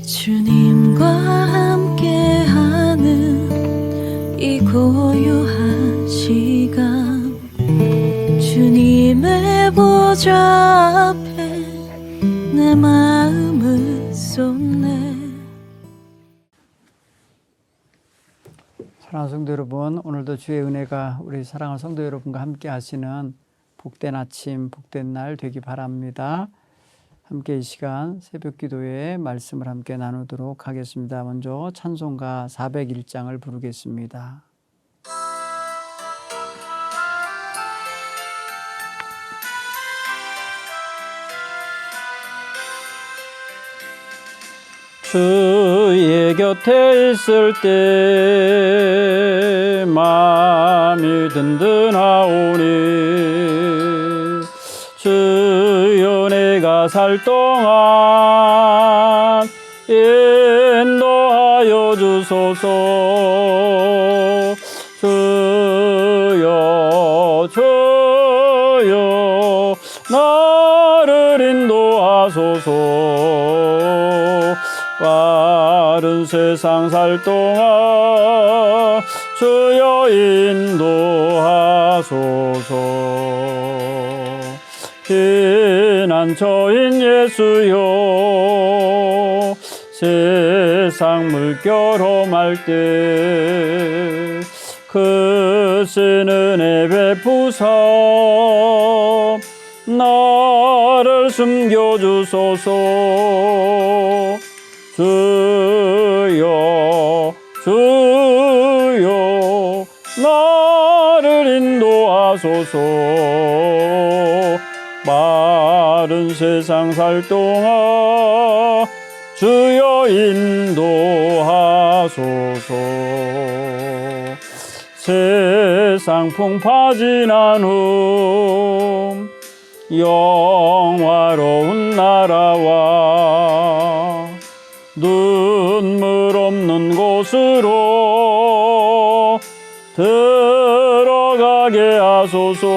주님과 함께하는 이 고요한 시간, 주님의 보좌 앞에 내 마음을 쏟네. 사랑하는 성도 여러분, 오늘도 주의 은혜가 우리 사랑하는 성도 여러분과 함께 하시는 복된 아침, 복된 날 되기 바랍니다. 함께 이 시간 새벽 기도의 말씀을 함께 나누도록 하겠습니다. 먼저 찬송가 401장을 부르겠습니다. 주의 곁에 있을 때 마음이 든든하오니 주여 내가 살 동안 인도하여 주소서. 주여 주여 나를 인도하소서. 빠른 세상 살 동안 주여 인도하소서. 피난처인 예수여, 세상 물결 험할 때 크신 은혜 베푸사 나를 숨겨주소서. 주여 주여 나를 인도하소서. 빠른 세상 살 동안 주여 인도하소서. 세상 풍파 지난 후 영화로운 나라와 눈물 없는 곳으로 들어가게 하소서.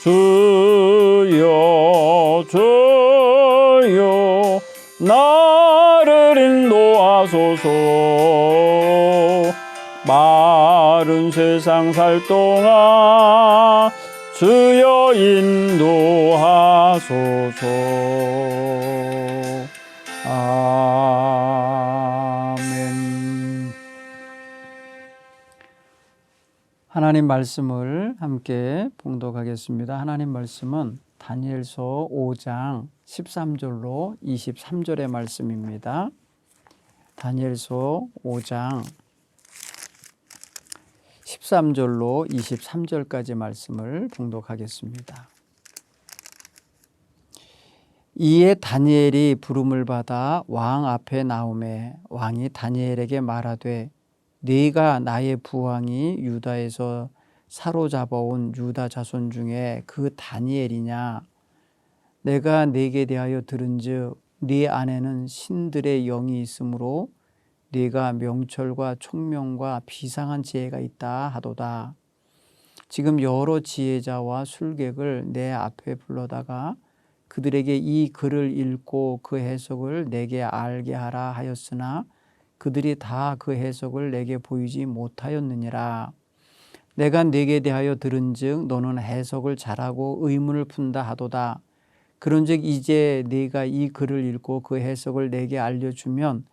주여 주여 나를 인도하소서. 마른 세상 살 동안 주여 인도하소서. 아멘. 하나님 말씀을 함께 봉독하겠습니다. 하나님 말씀은 다니엘서 5장 13절로 23절의 말씀입니다. 다니엘서 5장 13절로 23절까지 말씀을 봉독하겠습니다. 이에 다니엘이 부름을 받아 왕 앞에 나오매 왕이 다니엘에게 말하되 네가 나의 부왕이 유다에서 사로잡아온 유다 자손 중에 그 다니엘이냐? 내가 네게 대하여 들은즉 네 안에는 신들의 영이 있으므로 네가 명철과 총명과 비상한 지혜가 있다 하도다. 지금 여러 지혜자와 술객을 내 앞에 불러다가 그들에게 이 글을 읽고 그 해석을 내게 알게 하라 하였으나 그들이 다 그 해석을 내게 보이지 못하였느니라. 내가 네게 대하여 들은즉 너는 해석을 잘하고 의문을 푼다 하도다. 그런즉 이제 네가 이 글을 읽고 그 해석을 내게 알려주면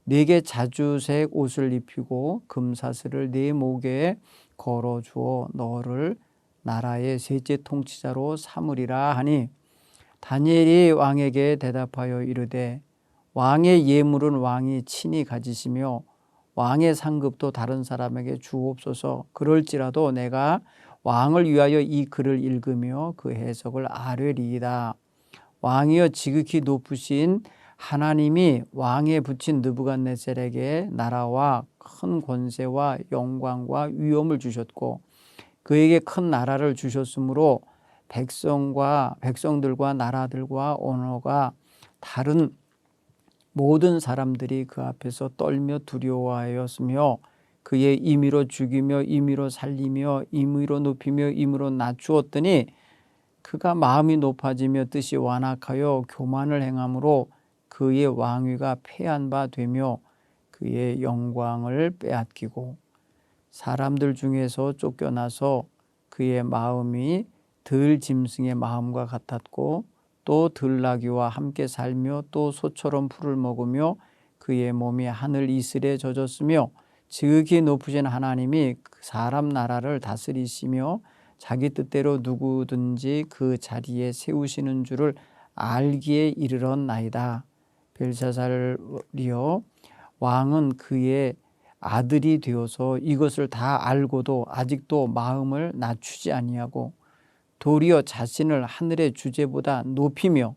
네게 자주색 옷을 입히고 금사슬을 네 목에 걸어주어 너를 나라의 셋째 통치자로 삼으리라 하니 다니엘이 왕에게 대답하여 이르되 왕의 예물은 왕이 친히 가지시며 왕의 상급도 다른 사람에게 주옵소서. 그럴지라도 내가 왕을 위하여 이 글을 읽으며 그 해석을 아뢰리이다. 왕이여 지극히 높으신 하나님이 왕에 붙인 느부갓네살에게 나라와 큰 권세와 영광과 위엄을 주셨고 그에게 큰 나라를 주셨으므로 백성들과 나라들과 언어가 다른 모든 사람들이 그 앞에서 떨며 두려워하였으며 그의 임의로 죽이며 임의로 살리며 임의로 높이며 임의로 낮추었더니 그가 마음이 높아지며 뜻이 완악하여 교만을 행함으로 그의 왕위가 패한 바 되며 그의 영광을 빼앗기고 사람들 중에서 쫓겨나서 그의 마음이 들 짐승의 마음과 같았고 또 들나귀와 함께 살며 또 소처럼 풀을 먹으며 그의 몸이 하늘 이슬에 젖었으며 지극히 높으신 하나님이 사람 나라를 다스리시며 자기 뜻대로 누구든지 그 자리에 세우시는 줄을 알기에 이르렀나이다. 벨사살이여, 왕은 그의 아들이 되어서 이것을 다 알고도 아직도 마음을 낮추지 아니하고 도리어 자신을 하늘의 주제보다 높이며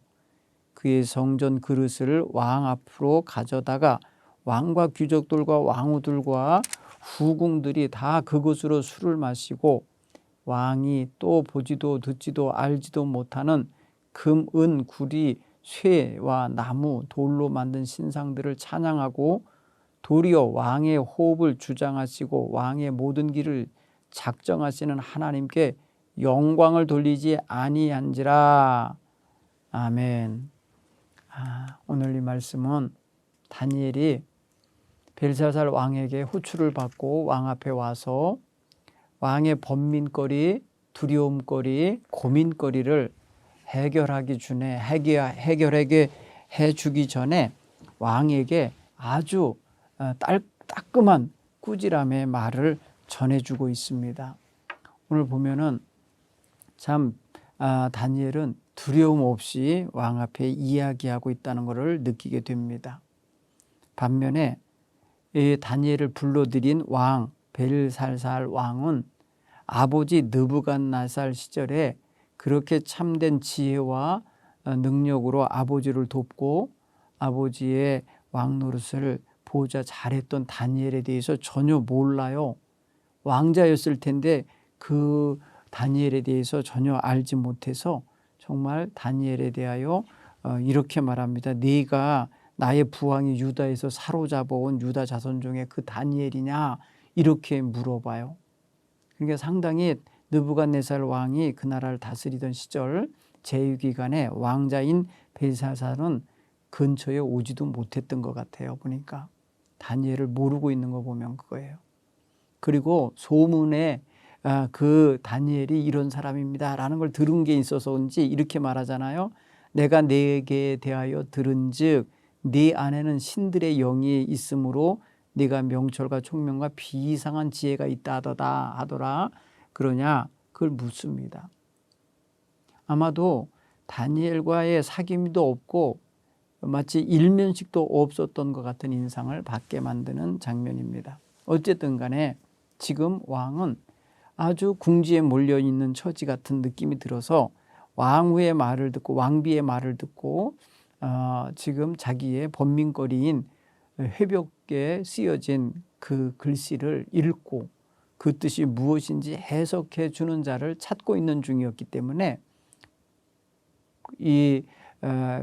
그의 성전 그릇을 왕 앞으로 가져다가 왕과 귀족들과 왕후들과 후궁들이 다 그것으로 술을 마시고 왕이 또 보지도 듣지도 알지도 못하는 금, 은, 구리, 쇠와 나무, 돌로 만든 신상들을 찬양하고 도리어 왕의 호흡을 주장하시고 왕의 모든 길을 작정하시는 하나님께 영광을 돌리지 아니한지라. 아멘. 오늘 이 말씀은 다니엘이 벨사살 왕에게 호출을 받고 왕 앞에 와서 왕의 번민거리, 두려움거리, 고민거리를 해결하기 전에 해결하게 해주기 전에 왕에게 아주 따끔한 꾸지람의 말을 전해주고 있습니다. 오늘 보면은 참 다니엘은 두려움 없이 왕 앞에 이야기하고 있다는 것을 느끼게 됩니다. 반면에 이 다니엘을 불러들인 왕 벨살살 왕은 아버지 느부갓네살 시절에 그렇게 참된 지혜와 능력으로 아버지를 돕고 아버지의 왕 노릇을 보자 잘했던 다니엘에 대해서 전혀 몰라요. 왕자였을 텐데 그 다니엘에 대해서 전혀 알지 못해서 정말 다니엘에 대하여 이렇게 말합니다. 네가 나의 부왕이 유다에서 사로잡아온 유다 자손 중에 그 다니엘이냐 이렇게 물어봐요. 그러니까 상당히 느부갓네살 왕이 그 나라를 다스리던 시절 제위기간에 왕자인 벨사살은 근처에 오지도 못했던 것 같아요. 보니까 다니엘을 모르고 있는 거 보면 그거예요. 그리고 소문에 그 다니엘이 이런 사람입니다 라는 걸 들은 게 있어서인지 이렇게 말하잖아요. 내가 네게 대하여 들은즉 네 안에는 신들의 영이 있으므로 네가 명철과 총명과 비이상한 지혜가 있다 하더라. 그러냐? 그걸 묻습니다. 아마도 다니엘과의 사귐도 없고 마치 일면식도 없었던 것 같은 인상을 받게 만드는 장면입니다. 어쨌든 간에 지금 왕은 아주 궁지에 몰려있는 처지 같은 느낌이 들어서 왕후의 말을 듣고 왕비의 말을 듣고 지금 자기의 번민거리인 회벽에 쓰여진 그 글씨를 읽고 그 뜻이 무엇인지 해석해 주는 자를 찾고 있는 중이었기 때문에 이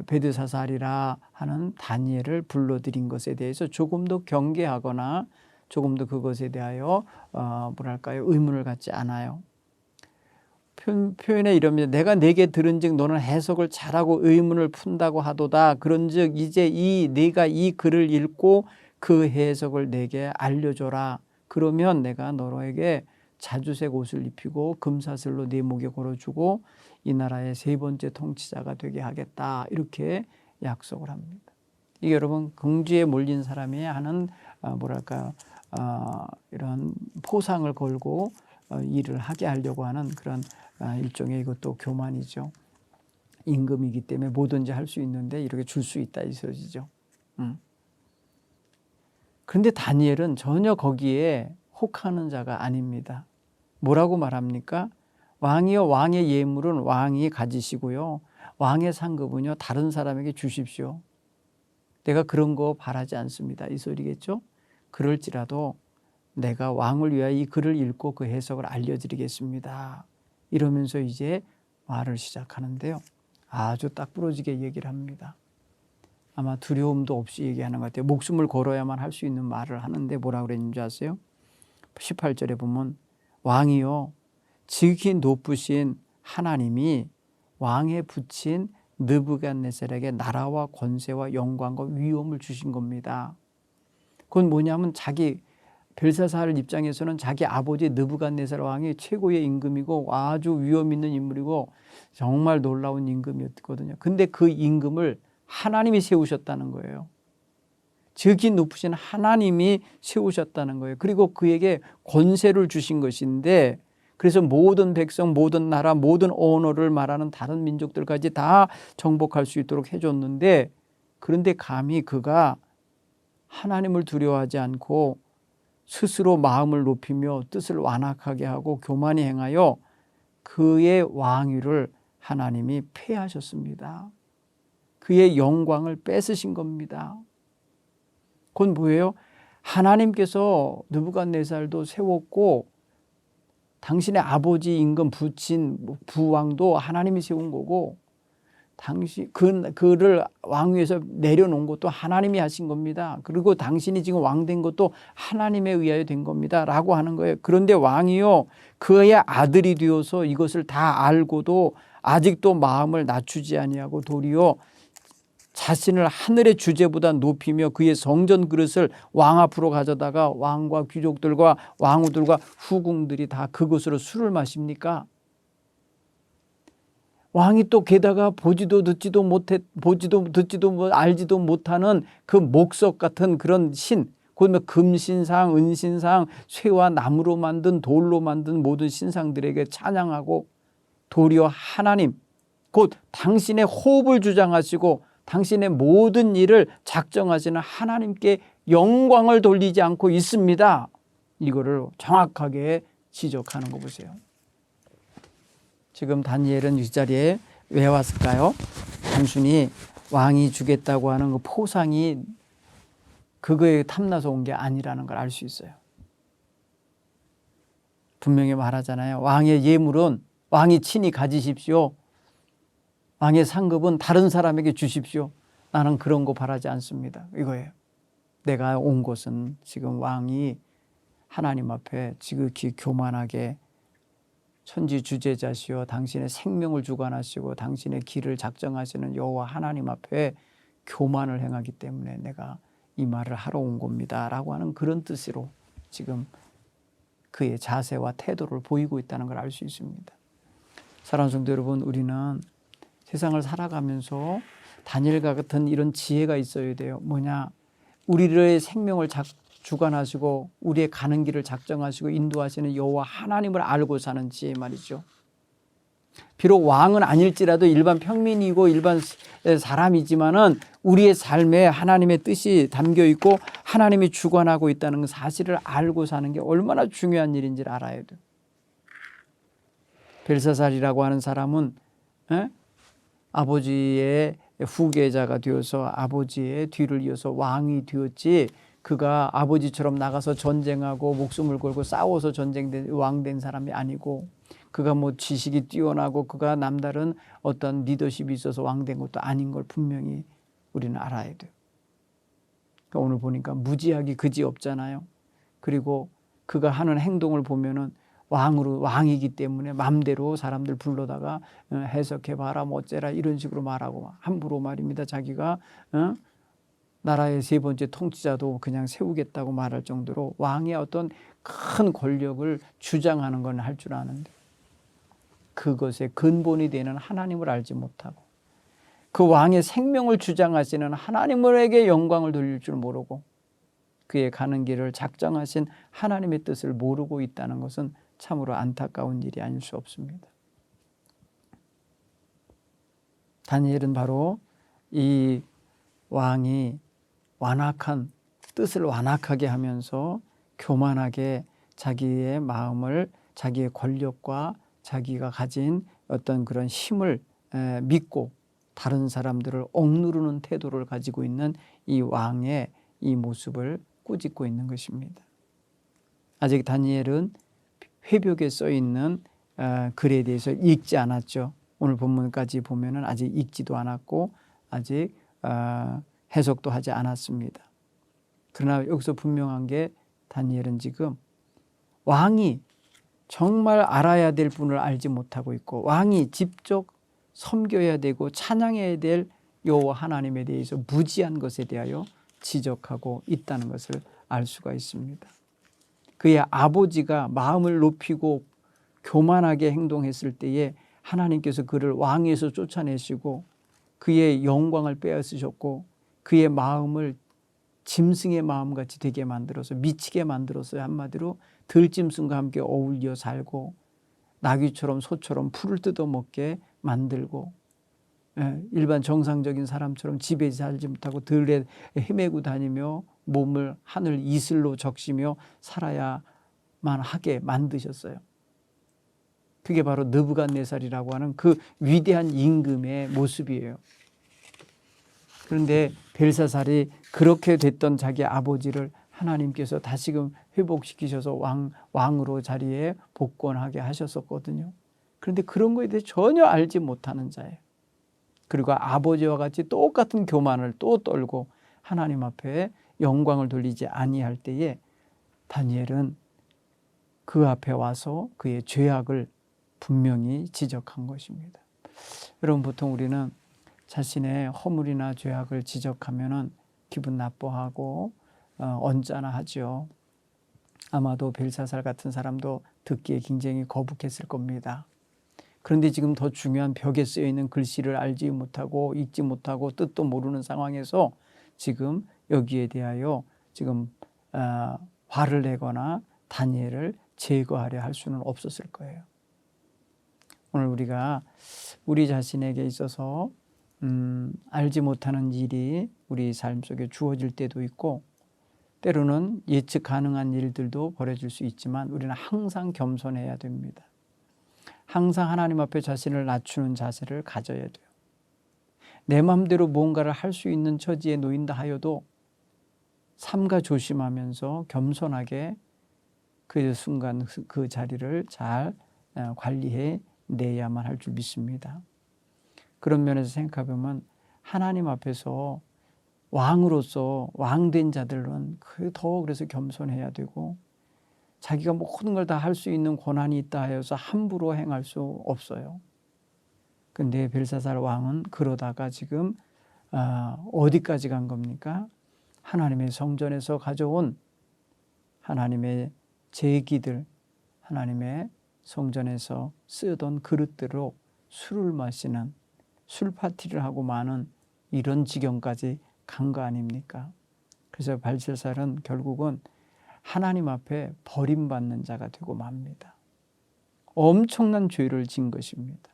벨사살이라 하는 다니엘을 불러들인 것에 대해서 조금 더 경계하거나 조금 더 그것에 대하여 의문을 갖지 않아요. 표현에 이럽니다. 내가 네게 들은즉 너는 해석을 잘하고 의문을 푼다고 하도다. 그런즉 이제 네가 이 글을 읽고 그 해석을 내게 알려줘라. 그러면 내가 너에게 자주색 옷을 입히고 금사슬로 네 목에 걸어주고 이 나라의 세 번째 통치자가 되게 하겠다. 이렇게 약속을 합니다. 이게 여러분 궁지에 몰린 사람이 하는 이런 포상을 걸고 일을 하게 하려고 하는 그런 일종의 이것도 교만이죠. 임금이기 때문에 뭐든지 할 수 있는데 이렇게 줄 수 있다 이 소리죠. 그런데 다니엘은 전혀 거기에 혹하는 자가 아닙니다. 뭐라고 말합니까? 왕이여 왕의 예물은 왕이 가지시고요. 왕의 상급은요 다른 사람에게 주십시오. 내가 그런 거 바라지 않습니다. 이 소리겠죠? 그럴지라도 내가 왕을 위하여 이 글을 읽고 그 해석을 알려드리겠습니다. 이러면서 이제 말을 시작하는데요. 아주 딱 부러지게 얘기를 합니다. 아마 두려움도 없이 얘기하는 것 같아요. 목숨을 걸어야만 할 수 있는 말을 하는데 뭐라고 그랬는지 아세요? 18절에 보면 왕이요 지극히 높으신 하나님이 왕에 붙인 느부갓네살에게 나라와 권세와 영광과 위엄을 주신 겁니다. 그건 뭐냐면 자기 벨사살 입장에서는 자기 아버지 느부갓네살 왕이 최고의 임금이고 아주 위엄 있는 인물이고 정말 놀라운 임금이었거든요. 근데 그 임금을 하나님이 세우셨다는 거예요. 즉이 높으신 하나님이 세우셨다는 거예요. 그리고 그에게 권세를 주신 것인데, 그래서 모든 백성, 모든 나라, 모든 언어를 말하는 다른 민족들까지 다 정복할 수 있도록 해줬는데, 그런데 감히 그가 하나님을 두려워하지 않고 스스로 마음을 높이며 뜻을 완악하게 하고 교만히 행하여 그의 왕위를 하나님이 폐하셨습니다. 그의 영광을 뺏으신 겁니다. 그건 뭐예요? 하나님께서 느부갓네살도 세웠고 당신의 아버지 임금 부친 부왕도 하나님이 세운 거고 그를 왕위에서 내려놓은 것도 하나님이 하신 겁니다. 그리고 당신이 지금 왕된 것도 하나님에 의하여 된 겁니다 라고 하는 거예요. 그런데 왕이요, 그의 아들이 되어서 이것을 다 알고도 아직도 마음을 낮추지 아니하고 도리어 자신을 하늘의 주제보다 높이며 그의 성전 그릇을 왕 앞으로 가져다가 왕과 귀족들과 왕후들과 후궁들이 다 그것으로 술을 마십니까? 왕이 또 게다가 보지도 듣지도 알지도 못하는 그 목석 같은 그런 신, 곧 금신상, 은신상, 쇠와 나무로 만든 돌로 만든 모든 신상들에게 찬양하고 도리어 하나님, 곧 당신의 호흡을 주장하시고 당신의 모든 일을 작정하시는 하나님께 영광을 돌리지 않고 있습니다. 이거를 정확하게 지적하는 거 보세요. 지금 다니엘은 이 자리에 왜 왔을까요? 단순히 왕이 주겠다고 하는 그 포상이 그거에 탐나서 온 게 아니라는 걸 알 수 있어요. 분명히 말하잖아요. 왕의 예물은 왕이 친히 가지십시오. 왕의 상급은 다른 사람에게 주십시오. 나는 그런 거 바라지 않습니다. 이거예요. 내가 온 곳은 지금 왕이 하나님 앞에 지극히 교만하게 천지주제자시오 당신의 생명을 주관하시고 당신의 길을 작정하시는 여호와 하나님 앞에 교만을 행하기 때문에 내가 이 말을 하러 온 겁니다 라고 하는 그런 뜻으로 지금 그의 자세와 태도를 보이고 있다는 걸 알 수 있습니다. 사랑하는 성도 여러분, 우리는 세상을 살아가면서 다니엘과 같은 이런 지혜가 있어야 돼요. 뭐냐? 우리의 생명을 주관하시고 우리의 가는 길을 작정하시고 인도하시는 여호와 하나님을 알고 사는 지혜 말이죠. 비록 왕은 아닐지라도 일반 평민이고 일반 사람이지만은 우리의 삶에 하나님의 뜻이 담겨 있고 하나님이 주관하고 있다는 사실을 알고 사는 게 얼마나 중요한 일인지를 알아야 돼요. 벨사살이라고 하는 사람은 아버지의 후계자가 되어서 아버지의 뒤를 이어서 왕이 되었지, 그가 아버지처럼 나가서 전쟁하고 목숨을 걸고 싸워서 왕된 사람이 아니고, 그가 뭐 지식이 뛰어나고 그가 남다른 어떤 리더십이 있어서 왕된 것도 아닌 걸 분명히 우리는 알아야 돼요. 그러니까 오늘 보니까 무지하기 그지없잖아요. 그리고 그가 하는 행동을 보면은 왕이기 때문에 맘대로 사람들 불러다가 해석해봐라 뭐 어째라 이런 식으로 말하고 함부로 말입니다. 자기가 나라의 세 번째 통치자도 그냥 세우겠다고 말할 정도로 왕의 어떤 큰 권력을 주장하는 건 할 줄 아는데 그것의 근본이 되는 하나님을 알지 못하고 그 왕의 생명을 주장하시는 하나님에게 영광을 돌릴 줄 모르고 그의 가는 길을 작정하신 하나님의 뜻을 모르고 있다는 것은 참으로 안타까운 일이 아닐 수 없습니다. 다니엘은 바로 이 왕이 뜻을 완악하게 하면서 교만하게 자기의 마음을 자기의 권력과 자기가 가진 어떤 그런 힘을 믿고 다른 사람들을 억누르는 태도를 가지고 있는 이 왕의 이 모습을 꾸짖고 있는 것입니다. 아직 다니엘은 회벽에 써 있는 글에 대해서 읽지 않았죠. 오늘 본문까지 보면은 아직 읽지도 않았고 아직 해석도 하지 않았습니다. 그러나 여기서 분명한 게 다니엘은 지금 왕이 정말 알아야 될 분을 알지 못하고 있고 왕이 직접 섬겨야 되고 찬양해야 될 여호와 하나님에 대해서 무지한 것에 대하여 지적하고 있다는 것을 알 수가 있습니다. 그의 아버지가 마음을 높이고 교만하게 행동했을 때에 하나님께서 그를 왕위에서 쫓아내시고 그의 영광을 빼앗으셨고 그의 마음을 짐승의 마음같이 되게 만들어서 미치게 만들어서 한마디로 들짐승과 함께 어울려 살고 나귀처럼 소처럼 풀을 뜯어먹게 만들고 일반 정상적인 사람처럼 집에 살지 못하고 들에 헤매고 다니며 몸을 하늘 이슬로 적시며 살아야만 하게 만드셨어요. 그게 바로 느부갓네살이라고 하는 그 위대한 임금의 모습이에요. 그런데 벨사살이 그렇게 됐던 자기 아버지를 하나님께서 다시금 회복시키셔서 왕으로 자리에 복권하게 하셨었거든요. 그런데 그런 거에 대해 전혀 알지 못하는 자예요. 그리고 아버지와 같이 똑같은 교만을 또 떨고 하나님 앞에 영광을 돌리지 아니할 때에 다니엘은 그 앞에 와서 그의 죄악을 분명히 지적한 것입니다. 여러분, 보통 우리는 자신의 허물이나 죄악을 지적하면 기분 나빠하고 언짢아 하죠. 아마도 벨사살 같은 사람도 듣기에 굉장히 거북했을 겁니다. 그런데 지금 더 중요한 벽에 쓰여 있는 글씨를 알지 못하고 읽지 못하고 뜻도 모르는 상황에서 지금 여기에 대하여 지금 화를 내거나 다니엘을 제거하려 할 수는 없었을 거예요. 오늘 우리가 우리 자신에게 있어서 알지 못하는 일이 우리 삶 속에 주어질 때도 있고 때로는 예측 가능한 일들도 벌어질 수 있지만 우리는 항상 겸손해야 됩니다. 항상 하나님 앞에 자신을 낮추는 자세를 가져야 돼요. 내 마음대로 뭔가를 할 수 있는 처지에 놓인다 하여도 삼가 조심하면서 겸손하게 그 순간 그 자리를 잘 관리해 내야만 할 줄 믿습니다. 그런 면에서 생각해보면 하나님 앞에서 왕으로서 왕된 자들은 더 그래서 겸손해야 되고 자기가 모든 걸 다 할 수 있는 권한이 있다 하여서 함부로 행할 수 없어요. 근데 벨사살 왕은 그러다가 지금 어디까지 간 겁니까? 하나님의 성전에서 가져온 하나님의 제기들, 하나님의 성전에서 쓰던 그릇들로 술을 마시는 술 파티를 하고 마는 이런 지경까지 간 거 아닙니까? 그래서 벨사살은 결국은 하나님 앞에 버림받는 자가 되고 맙니다. 엄청난 죄를 진 것입니다.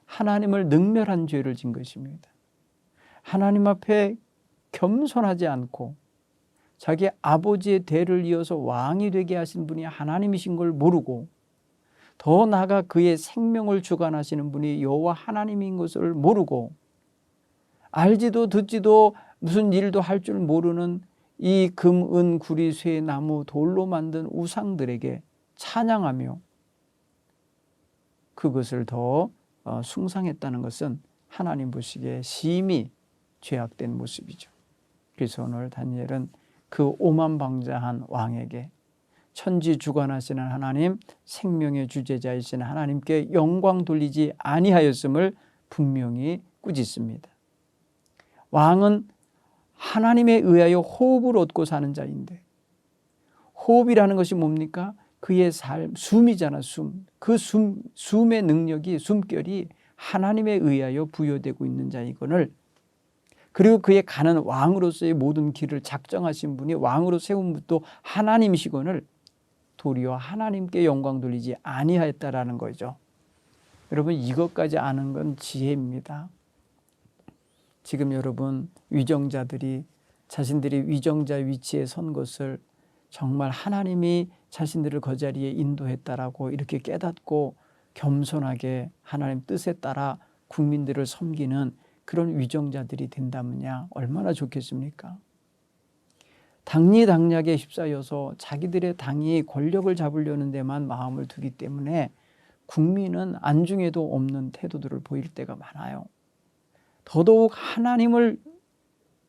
하나님을 능멸한 죄를 진 것입니다. 하나님 앞에 겸손하지 않고 자기 아버지의 대를 이어서 왕이 되게 하신 분이 하나님이신 걸 모르고 더 나아가 그의 생명을 주관하시는 분이 여호와 하나님인 것을 모르고 알지도 듣지도 무슨 일도 할 줄 모르는 이 금, 은, 구리, 쇠, 나무, 돌로 만든 우상들에게 찬양하며 그것을 더 숭상했다는 것은 하나님 보시기에 심히 죄악된 모습이죠. 그래서 오늘 다니엘은 그 오만방자한 왕에게 천지 주관하시는 하나님, 생명의 주재자이신 하나님께 영광 돌리지 아니하였음을 분명히 꾸짖습니다. 왕은 하나님에 의하여 호흡을 얻고 사는 자인데 호흡이라는 것이 뭡니까? 그의 삶, 숨이잖아, 숨. 그 숨의 능력이, 숨결이 하나님에 의하여 부여되고 있는 자이거늘 그리고 그의 가는 왕으로서의 모든 길을 작정하신 분이 왕으로 세운 분도 하나님이시거늘 도리어 하나님께 영광 돌리지 아니하였다라는 거죠. 여러분, 이것까지 아는 건 지혜입니다. 지금 여러분 위정자들이 자신들이 위정자 위치에 선 것을 정말 하나님이 자신들을 그 자리에 인도했다라고 이렇게 깨닫고 겸손하게 하나님 뜻에 따라 국민들을 섬기는 그런 위정자들이 된다면야 얼마나 좋겠습니까? 당리당략에 휩싸여서 자기들의 당이 권력을 잡으려는 데만 마음을 두기 때문에 국민은 안중에도 없는 태도들을 보일 때가 많아요. 더더욱 하나님을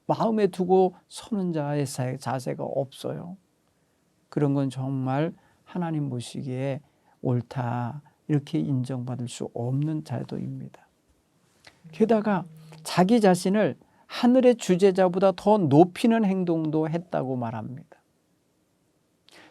마음에 두고 서는 자의 자세가 없어요. 그런 건 정말 하나님 보시기에 옳다 이렇게 인정받을 수 없는 자도입니다. 게다가 자기 자신을 하늘의 주제자보다 더 높이는 행동도 했다고 말합니다.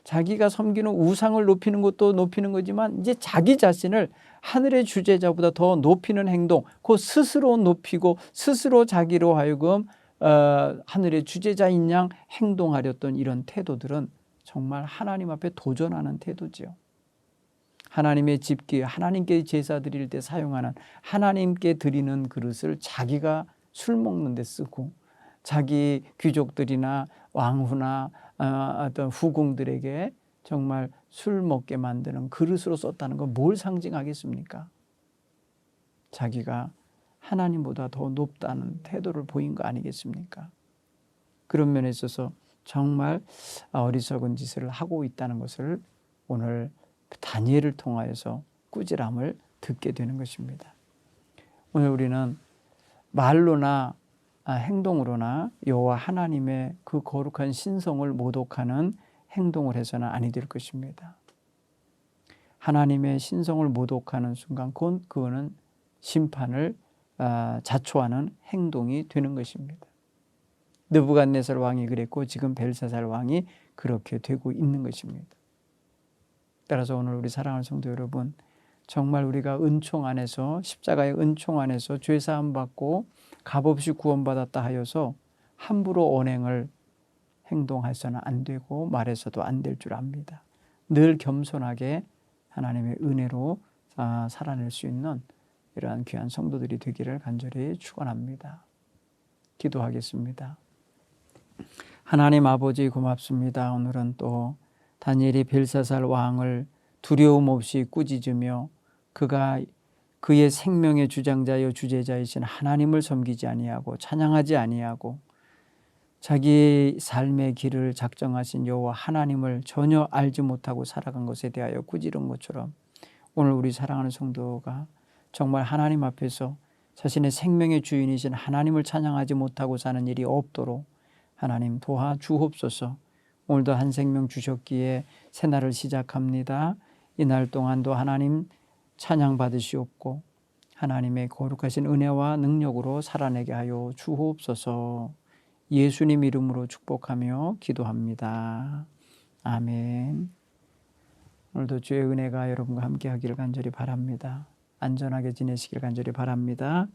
자기가 섬기는 우상을 높이는 것도 높이는 거지만 이제 자기 자신을 하늘의 주제자보다 더 높이는 행동, 그 스스로 높이고 스스로 자기로 하여금 하늘의 주제자인 양 행동하렸던 이런 태도들은 정말 하나님 앞에 도전하는 태도지요. 하나님의 집기, 하나님께 제사 드릴 때 사용하는 하나님께 드리는 그릇을 자기가 술 먹는 데 쓰고 자기 귀족들이나 왕후나 어떤 후궁들에게 정말 술 먹게 만드는 그릇으로 썼다는 건 뭘 상징하겠습니까? 자기가 하나님보다 더 높다는 태도를 보인 거 아니겠습니까? 그런 면에 있어서 정말 어리석은 짓을 하고 있다는 것을 오늘 다니엘을 통하여서 꾸지람을 듣게 되는 것입니다. 오늘 우리는 말로나 행동으로나 여호와 하나님의 그 거룩한 신성을 모독하는 행동을 해서는 아니 될 것입니다. 하나님의 신성을 모독하는 순간 그거는 심판을 자초하는 행동이 되는 것입니다. 느부갓네살 왕이 그랬고 지금 벨사살 왕이 그렇게 되고 있는 것입니다. 따라서 오늘 우리 사랑하는 성도 여러분, 정말 우리가 은총 안에서 십자가의 은총 안에서 죄사함 받고 값없이 구원받았다 하여서 함부로 언행을 행동해서는 안 되고 말해서도 안 될 줄 압니다. 늘 겸손하게 하나님의 은혜로 살아낼 수 있는 이러한 귀한 성도들이 되기를 간절히 축원합니다. 기도하겠습니다. 하나님 아버지 고맙습니다. 오늘은 또 다니엘이 벨사살 왕을 두려움 없이 꾸짖으며 그가 그의 생명의 주장자여 주제자이신 하나님을 섬기지 아니하고 찬양하지 아니하고 자기의 삶의 길을 작정하신 여호와 하나님을 전혀 알지 못하고 살아간 것에 대하여 꾸짖은 것처럼 오늘 우리 사랑하는 성도가 정말 하나님 앞에서 자신의 생명의 주인이신 하나님을 찬양하지 못하고 사는 일이 없도록 하나님 도와주옵소서. 오늘도 한 생명 주셨기에 새날을 시작합니다. 이날 동안도 하나님 찬양 받으시옵고 하나님의 거룩하신 은혜와 능력으로 살아내게 하여 주옵소서. 예수님 이름으로 축복하며 기도합니다. 아멘. 오늘도 주의 은혜가 여러분과 함께 하기를 간절히 바랍니다. 안전하게 지내시길 간절히 바랍니다.